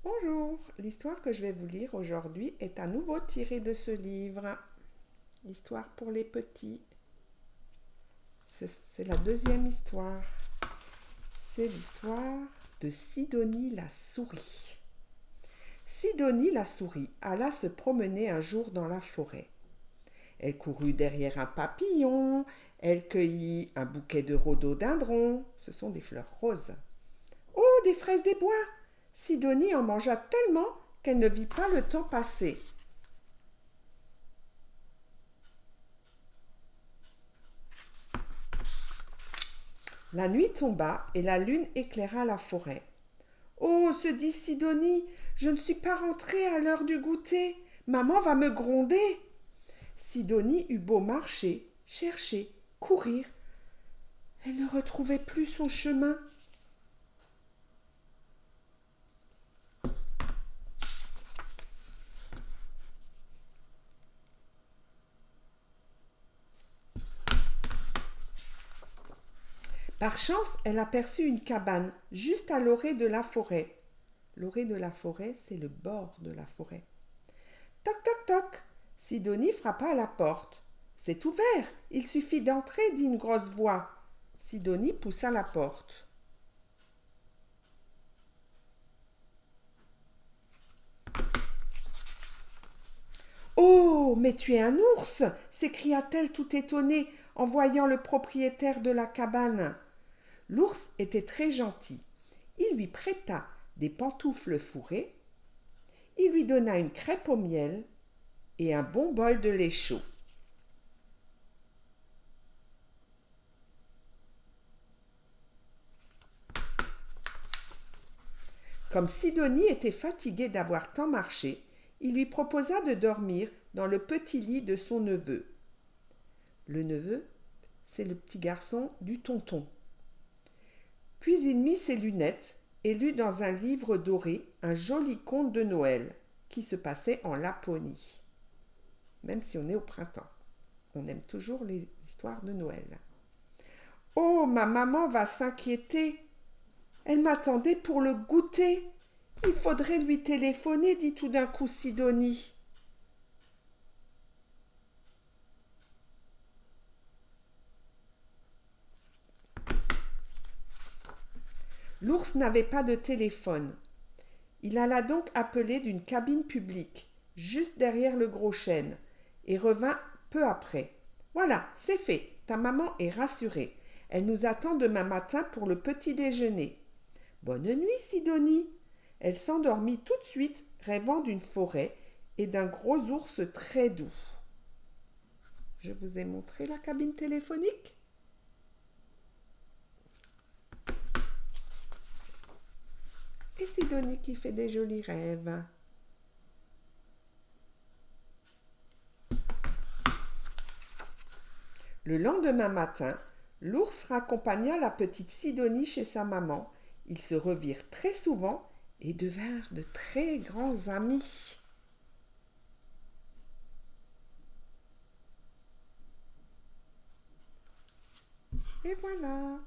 Bonjour, l'histoire que je vais vous lire aujourd'hui est à nouveau tirée de ce livre, Histoire pour les petits. C'est la deuxième histoire. C'est l'histoire de Sidonie la souris. Sidonie la souris alla se promener un jour dans la forêt. Elle courut derrière un papillon, elle cueillit un bouquet de rhododendrons, ce sont des fleurs roses. Oh, des fraises des bois! Sidonie en mangea tellement qu'elle ne vit pas le temps passer. La nuit tomba et la lune éclaira la forêt. Oh, se dit Sidonie, je ne suis pas rentrée à l'heure du goûter. Maman va me gronder. Sidonie eut beau marcher, chercher, courir. Elle ne retrouvait plus son chemin. Par chance, elle aperçut une cabane juste à l'orée de la forêt. L'orée de la forêt, c'est le bord de la forêt. Toc, toc, toc. Sidonie frappa à la porte. C'est ouvert, il suffit d'entrer, dit une grosse voix. Sidonie poussa la porte. Oh, mais tu es un ours s'écria-t-elle tout étonnée en voyant le propriétaire de la cabane. L'ours était très gentil. Il lui prêta des pantoufles fourrées, il lui donna une crêpe au miel et un bon bol de lait chaud. Comme Sidonie était fatiguée d'avoir tant marché, il lui proposa de dormir dans le petit lit de son neveu. Le neveu, c'est le petit garçon du tonton. Puis il mit ses lunettes et lut dans un livre doré un joli conte de Noël qui se passait en Laponie. Même si on est au printemps, on aime toujours les histoires de Noël. Oh, ma maman va s'inquiéter. Elle m'attendait pour le goûter. Il faudrait lui téléphoner, dit tout d'un coup Sidonie. L'ours n'avait pas de téléphone. Il alla donc appeler d'une cabine publique, juste derrière le gros chêne, et revint peu après. Voilà, c'est fait. Ta maman est rassurée. Elle nous attend demain matin pour le petit déjeuner. Bonne nuit, Sidonie. Elle s'endormit tout de suite, rêvant d'une forêt et d'un gros ours très doux. Je vous ai montré la cabine téléphonique. Et Sidonie qui fait des jolis rêves. Le lendemain matin, l'ours raccompagna la petite Sidonie chez sa maman. Ils se revirent très souvent et devinrent de très grands amis. Et voilà.